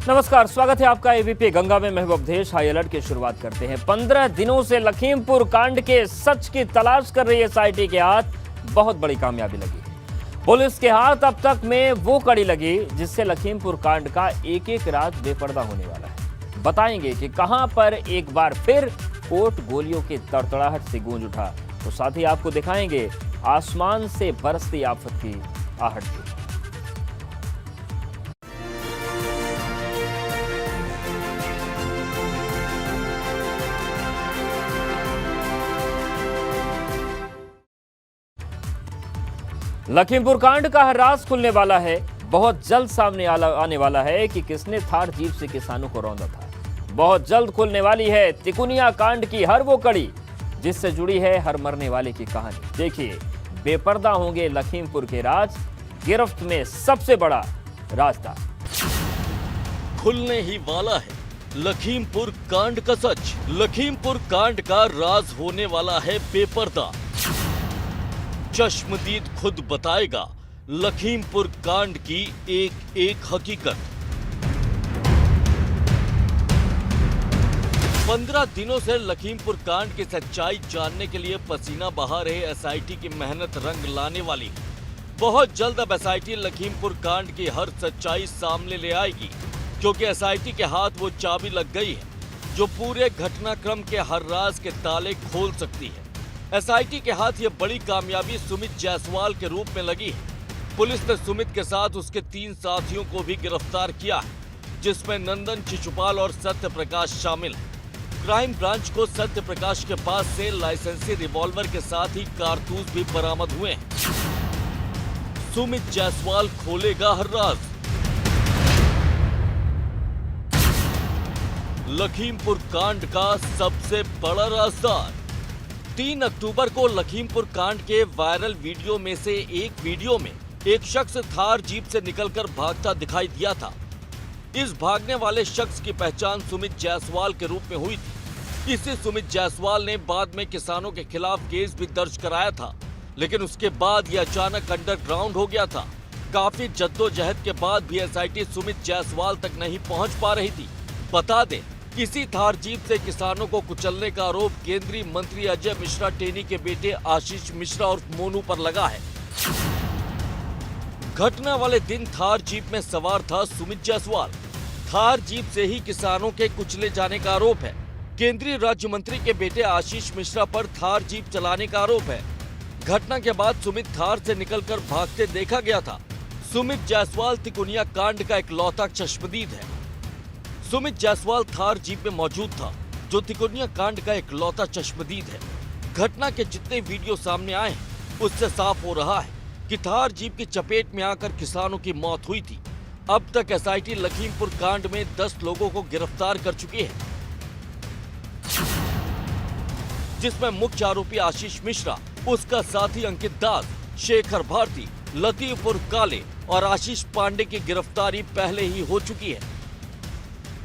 नमस्कार, स्वागत है आपका एबीपी गंगा में। महबूब अवधेश हाई अलर्ट की शुरुआत करते हैं। 15 दिनों से लखीमपुर कांड के सच की तलाश कर रही एसआईटी के हाथ बहुत बड़ी कामयाबी लगी है। पुलिस के हाथ अब तक में वो कड़ी लगी जिससे लखीमपुर कांड का एक एक राज बेपर्दा होने वाला है। बताएंगे कि कहां पर एक बार फिर कोर्ट गोलियों की तड़तड़ाहट से गूंज उठा, तो साथ ही आपको दिखाएंगे आसमान से बरसती आफत की आहट भी। लखीमपुर कांड का हर राज खुलने वाला है। बहुत जल्द सामने आने वाला है कि किसने थार जीप से किसानों को रौंदा था। बहुत जल्द खुलने वाली है तिकुनिया कांड की हर वो कड़ी जिससे जुड़ी है हर मरने वाले की कहानी। देखिए, बेपर्दा होंगे लखीमपुर के राज, गिरफ्त में सबसे बड़ा राजदार। खुलने ही वाला है लखीमपुर कांड का सच। लखीमपुर कांड का राज होने वाला है बेपर्दा। चश्मदीद खुद बताएगा लखीमपुर कांड की एक एक हकीकत। 15 दिनों से लखीमपुर कांड की सच्चाई जानने के लिए पसीना बहा रहे एसआईटी की मेहनत रंग लाने वाली है। बहुत जल्द अब एसआईटी लखीमपुर कांड की हर सच्चाई सामने ले आएगी, क्योंकि एसआईटी के हाथ वो चाबी लग गई है जो पूरे घटनाक्रम के हर राज के ताले खोल सकती है। एसआईटी के हाथ ये बड़ी कामयाबी सुमित जायसवाल के रूप में लगी है। पुलिस ने सुमित के साथ उसके 3 साथियों को भी गिरफ्तार किया है, जिसमें नंदन चिचुपाल और सत्य प्रकाश शामिल है। क्राइम ब्रांच को सत्य प्रकाश के पास से लाइसेंसी रिवॉल्वर के साथ ही कारतूस भी बरामद हुए हैं। सुमित जायसवाल खोलेगा हर राज। लखीमपुर कांड का सबसे बड़ा राजदार। 3 अक्टूबर को लखीमपुर कांड के वायरल वीडियो में से एक वीडियो में एक शख्स थार जीप से निकलकर भागता दिखाई दिया था। इस भागने वाले शख्स की पहचान सुमित जायसवाल के रूप में हुई थी। इसी सुमित जायसवाल ने बाद में किसानों के खिलाफ केस भी दर्ज कराया था, लेकिन उसके बाद यह अचानक अंडरग्राउंड हो गया था। काफी जद्दोजहद के बाद भी एसआईटी सुमित जायसवाल तक नहीं पहुंच पा रही थी। बता दें, इसी थार जीप से किसानों को कुचलने का आरोप केंद्रीय मंत्री अजय मिश्रा टेनी के बेटे आशीष मिश्रा और मोनू पर लगा है। घटना वाले दिन थार जीप में सवार था सुमित जायसवाल। थार जीप से ही किसानों के कुचले जाने का आरोप है। केंद्रीय राज्य मंत्री के बेटे आशीष मिश्रा पर थार जीप चलाने का आरोप है। घटना के बाद सुमित थार से निकलकर भागते देखा गया था। सुमित जायसवाल तिकुनिया कांड का इकलौता चश्मदीद है। सुमित जायसवाल थार जीप में मौजूद था, जो तिकुनिया कांड का इकलौता चश्मदीद है। घटना के जितने वीडियो सामने आए हैं, उससे साफ हो रहा है कि थार जीप की चपेट में आकर किसानों की मौत हुई थी। अब तक एसआईटी लखीमपुर कांड में 10 लोगों को गिरफ्तार कर चुकी है, जिसमें मुख्य आरोपी आशीष मिश्रा, उसका साथी अंकित दास, शेखर भारती, लतीफ उर्फ काले और आशीष पांडे की गिरफ्तारी पहले ही हो चुकी है।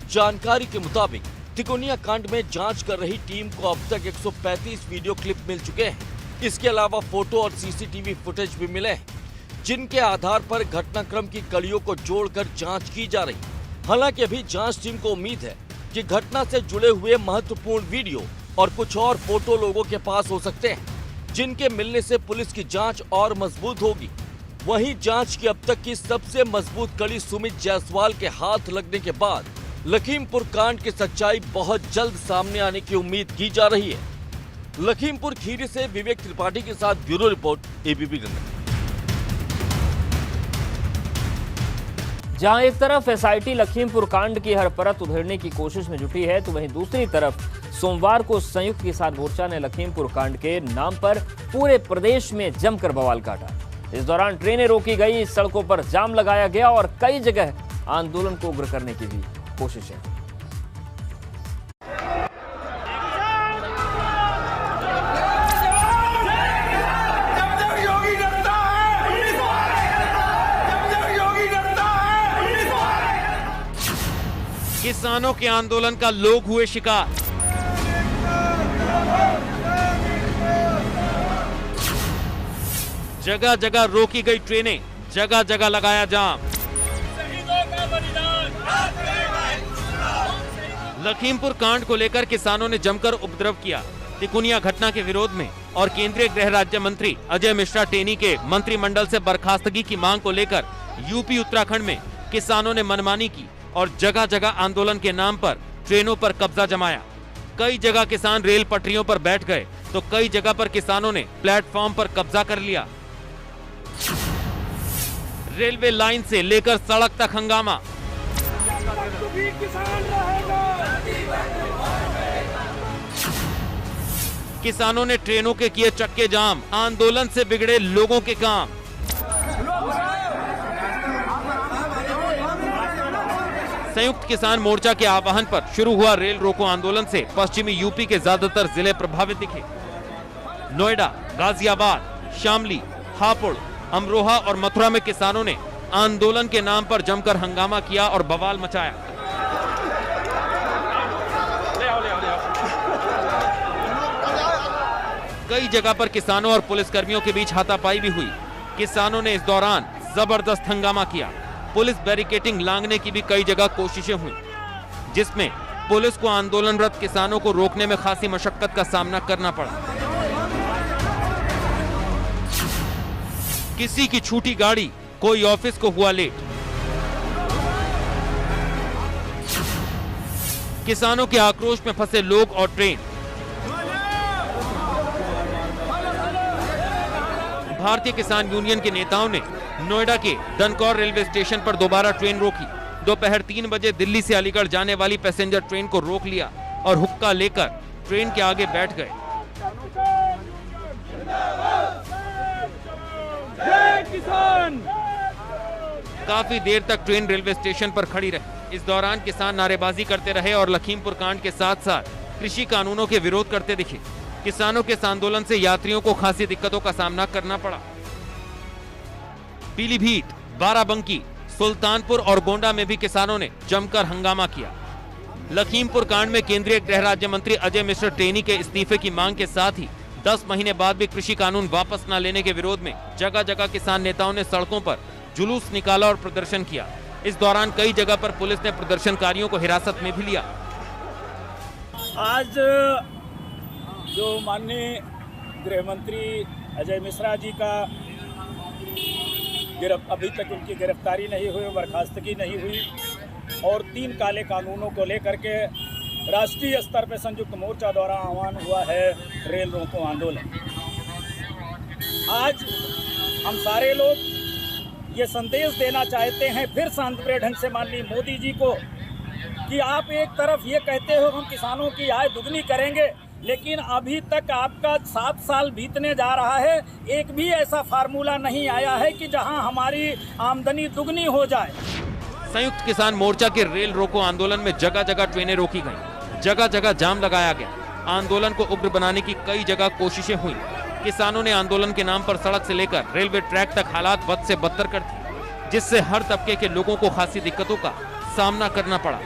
जानकारी के मुताबिक तिकोनिया कांड में जांच कर रही टीम को अब तक 135 वीडियो क्लिप मिल चुके हैं। इसके अलावा फोटो और सीसीटीवी फुटेज भी मिले हैं, जिनके आधार पर घटनाक्रम की कड़ियों को जोड़कर जांच की जा रही। हालांकि अभी जांच टीम को उम्मीद है कि घटना से जुड़े हुए महत्वपूर्ण वीडियो और कुछ और फोटो लोगों के पास हो सकते हैं, जिनके मिलने से पुलिस की जांच और मजबूत होगी। वहीं जांच की अब तक की सबसे मजबूत कड़ी सुमित जायसवाल के हाथ लगने के बाद लखीमपुर कांड की सच्चाई बहुत जल्द सामने आने की उम्मीद की जा रही है। लखीमपुर खीरी से विवेक त्रिपाठी के साथ ब्यूरो रिपोर्ट, एबीपी गंगा। जहां एक तरफ एसआईटी लखीमपुर कांड की हर परत उधेड़ने की कोशिश में जुटी है, तो वहीं दूसरी तरफ सोमवार को संयुक्त किसान मोर्चा ने लखीमपुर कांड के नाम पर पूरे प्रदेश में जमकर बवाल काटा। इस दौरान ट्रेनें रोकी गई, सड़कों पर जाम लगाया गया और कई जगह आंदोलन को उग्र करने की भी कोशिश है। किसानों के आंदोलन का लोग हुए शिकार। जगह जगह रोकी गई ट्रेनें, जगह जगह लगाया जाम। लखीमपुर कांड को लेकर किसानों ने जमकर उपद्रव किया। तिकुनिया घटना के विरोध में और केंद्रीय गृह राज्य मंत्री अजय मिश्रा टेनी के मंत्रिमंडल से बर्खास्तगी की मांग को लेकर यूपी उत्तराखंड में किसानों ने मनमानी की और जगह जगह आंदोलन के नाम पर ट्रेनों पर कब्जा जमाया। कई जगह किसान रेल पटरियों पर बैठ गए तो कई जगह पर किसानों ने प्लेटफॉर्म पर कब्जा कर लिया। रेलवे लाइन से लेकर सड़क तक हंगामा। किसानों ने ट्रेनों के किए चक्के जाम, आंदोलन से बिगड़े लोगों के काम। संयुक्त किसान मोर्चा के आह्वान पर शुरू हुआ रेल रोको आंदोलन से पश्चिमी यूपी के ज्यादातर जिले प्रभावित दिखे। नोएडा, गाजियाबाद, शामली, हापुड़, अमरोहा और मथुरा में किसानों ने आंदोलन के नाम पर जमकर हंगामा किया और बवाल मचाया। कई जगह पर किसानों और पुलिसकर्मियों के बीच हाथापाई भी हुई। किसानों ने इस दौरान जबरदस्त हंगामा किया। पुलिस बैरिकेडिंग लांघने की भी कई जगह कोशिशें हुई, जिसमें पुलिस को आंदोलनरत किसानों को रोकने में खासी मशक्कत का सामना करना पड़ा। किसी की छूटी गाड़ी, कोई ऑफिस को हुआ लेट। किसानों के आक्रोश में फंसे लोग और ट्रेन। भारतीय किसान यूनियन के नेताओं ने नोएडा के दनकौर रेलवे स्टेशन पर दोबारा ट्रेन रोकी। दोपहर 3 बजे दिल्ली से अलीगढ़ जाने वाली पैसेंजर ट्रेन को रोक लिया और हुक्का लेकर ट्रेन के आगे बैठ गए। काफी देर तक ट्रेन रेलवे स्टेशन पर खड़ी रही। इस दौरान किसान नारेबाजी करते रहे और लखीमपुर कांड के साथ साथ कृषि कानूनों के विरोध करते दिखे। किसानों के इस आंदोलन से यात्रियों को खासी दिक्कतों का सामना करना पड़ा। पीलीभीत, बाराबंकी, सुल्तानपुर और गोंडा में भी किसानों ने जमकर हंगामा किया। लखीमपुर कांड में केंद्रीय गृह राज्य मंत्री अजय मिश्रा टेनी के इस्तीफे की मांग के साथ ही 10 महीने बाद भी कृषि कानून वापस न लेने के विरोध में जगह जगह किसान नेताओं ने सड़कों पर जुलूस निकाला और प्रदर्शन किया। इस दौरान कई जगह पर पुलिस ने प्रदर्शनकारियों को हिरासत में भी लिया। आज जो माननीय गृह मंत्री अजय मिश्रा जी का अभी तक उनकी गिरफ्तारी नहीं हुई, बर्खास्तगी नहीं हुई और 3 काले कानूनों को लेकर के राष्ट्रीय स्तर पर संयुक्त मोर्चा द्वारा आह्वान हुआ है रेल रोको आंदोलन। आज हम सारे लोग ये संदेश देना चाहते हैं फिर शांतिप्रिय ढंग से माननीय मोदी जी को कि आप एक तरफ ये कहते हो हम किसानों की आय दुगनी करेंगे, लेकिन अभी तक आपका 7 साल बीतने जा रहा है, एक भी ऐसा फार्मूला नहीं आया है कि जहां हमारी आमदनी दुगनी हो जाए। संयुक्त किसान मोर्चा के रेल रोको आंदोलन में जगह जगह ट्रेनें रोकी गईं, जगह जगह जाम लगाया गया। आंदोलन को उग्र बनाने की कई जगह कोशिशें हुई। किसानों ने आंदोलन के नाम पर सड़क से लेकर रेलवे ट्रैक तक हालात बद से बदतर कर दिए, जिससे हर तबके के लोगों को खासी दिक्कतों का सामना करना पड़ा।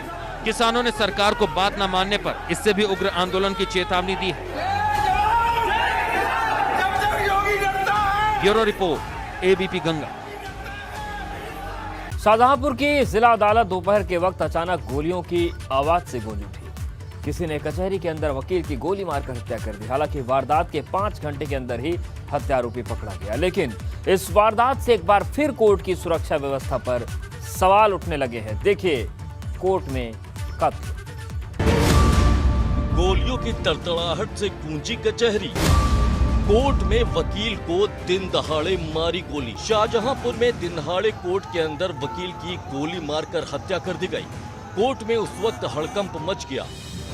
किसानों ने सरकार को बात न मानने पर इससे भी उग्र आंदोलन की चेतावनी दी है। Bureau report, ABP Ganga. Shahjahanpur की जिला अदालत दोपहर के वक्त अचानक गोलियों की आवाज से गूंज उठी। किसी ने कचहरी के अंदर वकील की गोली मारकर हत्या कर दी। हालांकि वारदात के 5 घंटे के अंदर ही हत्यारोपी पकड़ा गया, लेकिन इस वारदात से एक बार फिर कोर्ट की सुरक्षा व्यवस्था पर सवाल उठने लगे हैं। देखिए कोर्ट में कत्ल। गोलियों की तड़तड़ाहट से गूंजी कचहरी। कोर्ट में वकील को दिन दहाड़े मारी गोली। शाहजहांपुर में दिन दहाड़े कोर्ट के अंदर वकील की गोली मारकर हत्या कर दी गई। कोर्ट में उस वक्त हड़कंप मच गया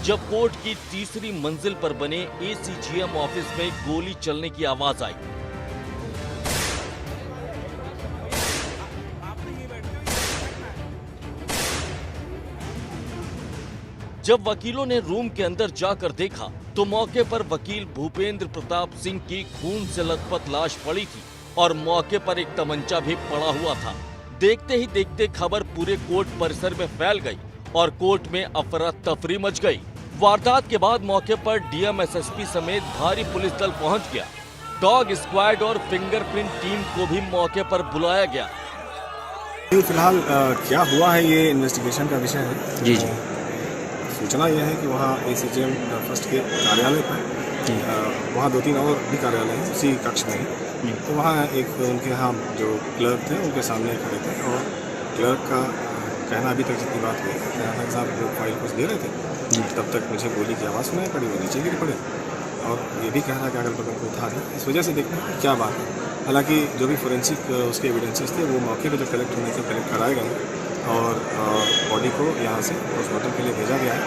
जब कोर्ट की तीसरी मंजिल पर बने एसीजीएम ऑफिस में गोली चलने की आवाज आई। जब वकीलों ने रूम के अंदर जाकर देखा तो मौके पर वकील भूपेंद्र प्रताप सिंह की खून से लथपथ लाश पड़ी थी और मौके पर एक तमंचा भी पड़ा हुआ था। देखते ही देखते खबर पूरे कोर्ट परिसर में फैल गई और कोर्ट में अफरा तफरी मच गई। वारदात के बाद मौके पर डीएम, एसएसपी समेत भारी पुलिस दल पहुंच गया। डॉग स्क्वाड और फिंगरप्रिंट टीम को भी मौके पर बुलाया गया। फिलहाल क्या हुआ है ये इन्वेस्टिगेशन का विषय है। जी जी। तो सूचना यह है कि वहाँ ACGM फर्स्ट के कार्यालय पर वहाँ 2-3 और भी कार्यालय हैं उसी कक्ष में ही। तो वहाँ एक उनके यहाँ जो क्लर्क थे उनके सामने खड़े थे और क्लर्क का कहना अभी तक जितनी बात हुई है साहब जो फाइल कुछ दे रहे थे तब तक मुझे गोली की आवाज़ सुनाई पड़ी, वो नीचे गिर पड़े और ये भी कह रहा कि अगल बगल को था नहीं। इस वजह से देखते हैं क्या बात है। हालांकि जो भी फोरेंसिक उसके एविडेंसेस थे वो मौके पे जो कलेक्ट होने थे कलेक्ट कराए गए और बॉडी को यहाँ से पोस्टमार्टम के लिए भेजा गया है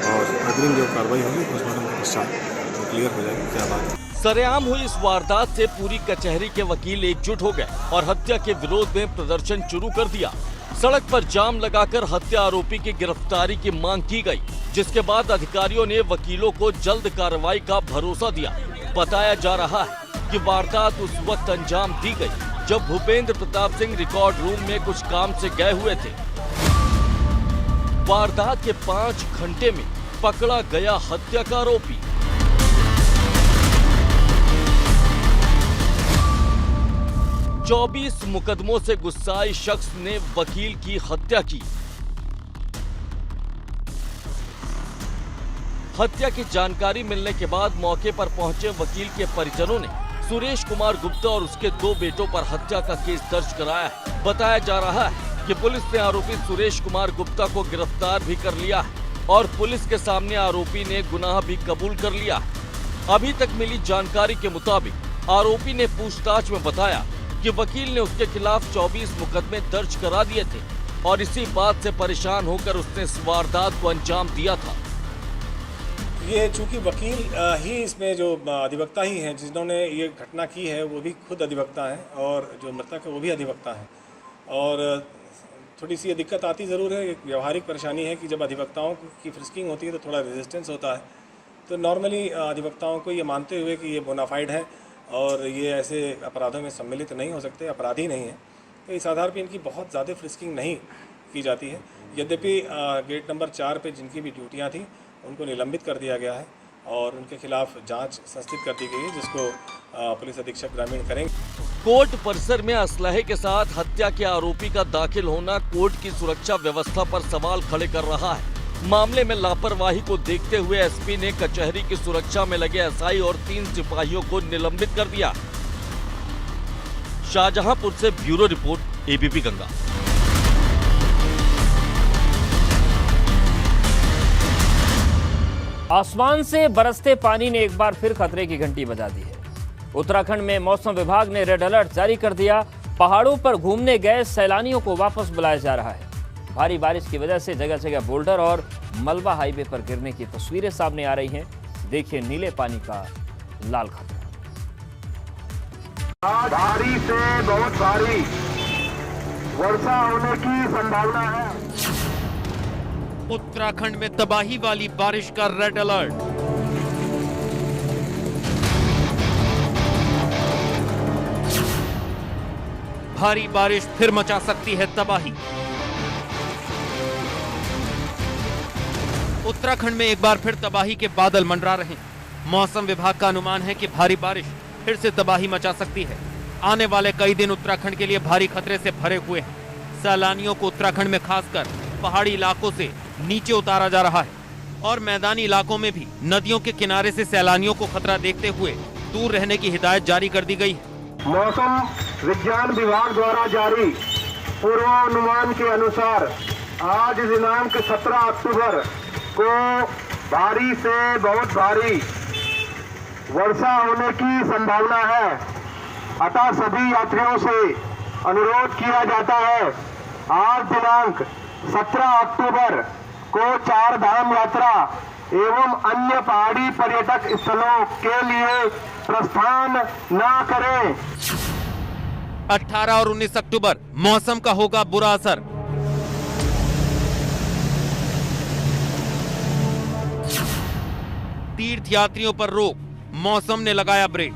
और अग्रिम जो कार्रवाई होगी पोस्टमार्टम के पश्चात क्लियर हो जाएगी क्या बात है। सरेआम हुई इस वारदात से पूरी कचहरी के वकील एकजुट हो गए और हत्या के विरोध में प्रदर्शन शुरू कर दिया। सड़क पर जाम लगाकर हत्या आरोपी की गिरफ्तारी की मांग की गई, जिसके बाद अधिकारियों ने वकीलों को जल्द कार्रवाई का भरोसा दिया। बताया जा रहा है कि वारदात उस वक्त अंजाम दी गई जब भूपेंद्र प्रताप सिंह रिकॉर्ड रूम में कुछ काम से गए हुए थे। वारदात के 5 घंटे में पकड़ा गया हत्या का आरोपी। चौबीस मुकदमों से गुस्साए शख्स ने वकील की हत्या की। हत्या की जानकारी मिलने के बाद मौके पर पहुंचे वकील के परिजनों ने सुरेश कुमार गुप्ता और उसके 2 बेटों पर हत्या का केस दर्ज कराया है। बताया जा रहा है कि पुलिस ने आरोपी सुरेश कुमार गुप्ता को गिरफ्तार भी कर लिया है और पुलिस के सामने आरोपी ने गुनाह भी कबूल कर लिया है। अभी तक मिली जानकारी के मुताबिक आरोपी ने पूछताछ में बताया कि वकील ने उसके खिलाफ 24 मुकदमे दर्ज करा दिए थे और इसी बात से परेशान होकर उसने इस वारदात को अंजाम दिया था। ये चूंकि वकील ही इसमें जो अधिवक्ता ही हैं जिन्होंने ये घटना की है वो भी खुद अधिवक्ता हैं और जो मृतक है वो भी अधिवक्ता हैं और थोड़ी सी ये दिक्कत आती ज़रूर है। एक व्यवहारिक परेशानी है कि जब अधिवक्ताओं की फ्रिस्किंग होती है तो थोड़ा रेजिस्टेंस होता है। तो नॉर्मली अधिवक्ताओं को ये मानते हुए कि ये बोनाफाइड है और ये ऐसे अपराधों में सम्मिलित नहीं हो सकते, अपराधी नहीं है, तो इस आधार पर इनकी बहुत ज़्यादा फ्रिस्किंग नहीं की जाती है। यद्यपि गेट नंबर 4 पे जिनकी भी ड्यूटियां थी उनको निलंबित कर दिया गया है और उनके खिलाफ जांच संस्थित कर दी गई है जिसको पुलिस अधीक्षक ग्रामीण करेंगे। कोर्ट परिसर में असलहे के साथ हत्या के आरोपी का दाखिल होना कोर्ट की सुरक्षा व्यवस्था पर सवाल खड़े कर रहा है। मामले में लापरवाही को देखते हुए एसपी ने कचहरी की सुरक्षा में लगे एसआई और 3 सिपाहियों को निलंबित कर दिया। शाहजहांपुर से ब्यूरो रिपोर्ट एबीपी गंगा। आसमान से बरसते पानी ने एक बार फिर खतरे की घंटी बजा दी है। उत्तराखंड में मौसम विभाग ने रेड अलर्ट जारी कर दिया। पहाड़ों पर घूमने गए सैलानियों को वापस बुलाया जा रहा है। भारी बारिश की वजह से जगह जगह बोल्डर और मलबा हाईवे पर गिरने की तस्वीरें सामने आ रही हैं। देखिए नीले पानी का लाल खतरा। भारी से बहुत भारी वर्षा होने की संभावना है। उत्तराखंड में तबाही वाली बारिश का रेड अलर्ट। भारी बारिश फिर मचा सकती है तबाही। उत्तराखंड में एक बार फिर तबाही के बादल मंडरा रहे हैं। मौसम विभाग का अनुमान है कि भारी बारिश फिर से तबाही मचा सकती है। आने वाले कई दिन उत्तराखंड के लिए भारी खतरे से भरे हुए हैं। सैलानियों को उत्तराखंड में खासकर पहाड़ी इलाकों से नीचे उतारा जा रहा है और मैदानी इलाकों में भी नदियों के किनारे से सैलानियों को खतरा देखते हुए दूर रहने की हिदायत जारी कर दी गई है। मौसम विज्ञान विभाग द्वारा जारी पूर्वानुमान के अनुसार आज दिनांक 17 अक्टूबर को भारी से बहुत भारी वर्षा होने की संभावना है। अतः सभी यात्रियों से अनुरोध किया जाता है आज दिनांक 17 अक्टूबर को 4 धाम यात्रा एवं अन्य पहाड़ी पर्यटक स्थलों के लिए प्रस्थान न करें। 18 और 19 अक्टूबर मौसम का होगा बुरा असर। तीर्थ यात्रियों पर रोक, मौसम ने लगाया ब्रेक।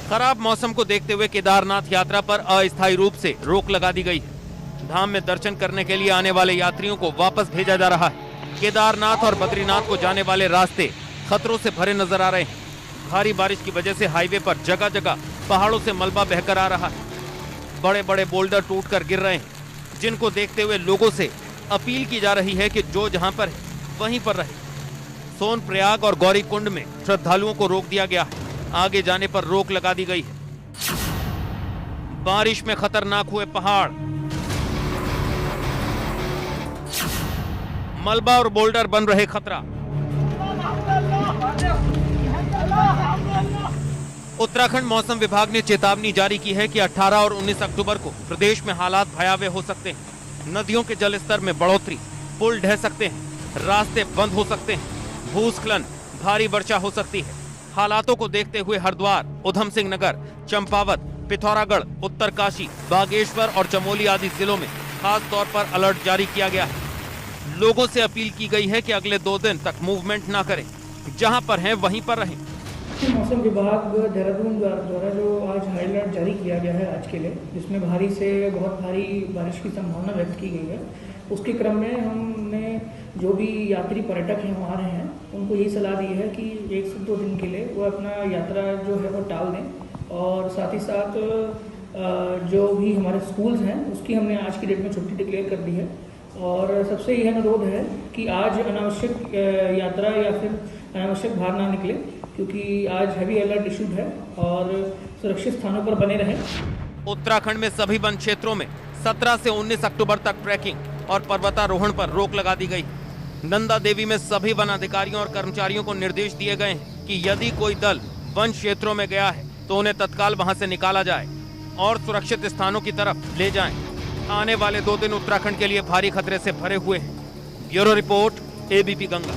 खराब मौसम को देखते हुए केदारनाथ यात्रा पर अस्थायी रूप से रोक लगा दी गई है। धाम में दर्शन करने के लिए आने वाले यात्रियों को वापस भेजा जा रहा है। केदारनाथ और बद्रीनाथ को जाने वाले रास्ते खतरों से भरे नजर आ रहे हैं। भारी बारिश की वजह से हाईवे पर जगह जगह पहाड़ों से मलबा बहकर आ रहा है। बड़े बड़े बोल्डर टूटकर गिर रहे हैं। जिनको देखते हुए लोगों से अपील की जा रही है कि जो जहां पर है वहीं पर रहे। सोनप्रयाग और गौरीकुंड में श्रद्धालुओं को रोक दिया गया है, आगे जाने पर रोक लगा दी गई है। बारिश में खतरनाक हुए पहाड़, मलबा और बोल्डर बन रहे खतरा। उत्तराखंड मौसम विभाग ने चेतावनी जारी की है कि 18 और 19 अक्टूबर को प्रदेश में हालात भयावह हो सकते हैं। नदियों के जलस्तर में बढ़ोतरी, पुल ढह सकते हैं, रास्ते बंद हो सकते हैं, भूस्खलन, भारी वर्षा हो सकती है। हालातों को देखते हुए हरिद्वार, उधम सिंह नगर, चंपावत, पिथौरागढ़, उत्तरकाशी, बागेश्वर और चमोली आदि जिलों में खास तौर पर अलर्ट जारी किया गया है। लोगों से अपील की गई है कि अगले 2 दिन तक मूवमेंट ना करें, जहां पर हैं वहीं पर रहें। मौसम विभाग देहरादून द्वारा जो आज हाई अलर्ट जारी किया गया है आज के लिए, जिसमें भारी से बहुत भारी बारिश की संभावना व्यक्त की गई है, उसके क्रम में हमने जो भी यात्री पर्यटक हैं वहाँ रहे हैं उनको यही सलाह दी है कि 1 से 2 दिन के लिए वो अपना यात्रा जो है वो टाल दें। और साथ ही साथ जो भी हमारे स्कूल्स हैं उसकी हमने आज की डेट में छुट्टी डिक्लेयर कर दी है। और सबसे यह अनुरोध है कि आज अनावश्यक यात्रा या फिर अनावश्यक बाहर ना निकले, क्योंकि आज हैवी अलर्ट इशूड है और सुरक्षित स्थानों पर बने रहें। उत्तराखंड में सभी वन क्षेत्रों में 17 से 19 अक्टूबर तक ट्रैकिंग और पर्वतारोहण पर रोक लगा दी गई। नंदा देवी में सभी वन अधिकारियों और कर्मचारियों को निर्देश दिए गए हैं कि यदि कोई दल वन क्षेत्रों में गया है तो उन्हें तत्काल वहां से निकाला जाए और सुरक्षित स्थानों की तरफ ले जाएं। आने वाले 2 दिन उत्तराखंड के लिए भारी खतरे से भरे हुए हैं। Bureau report, ABP Ganga.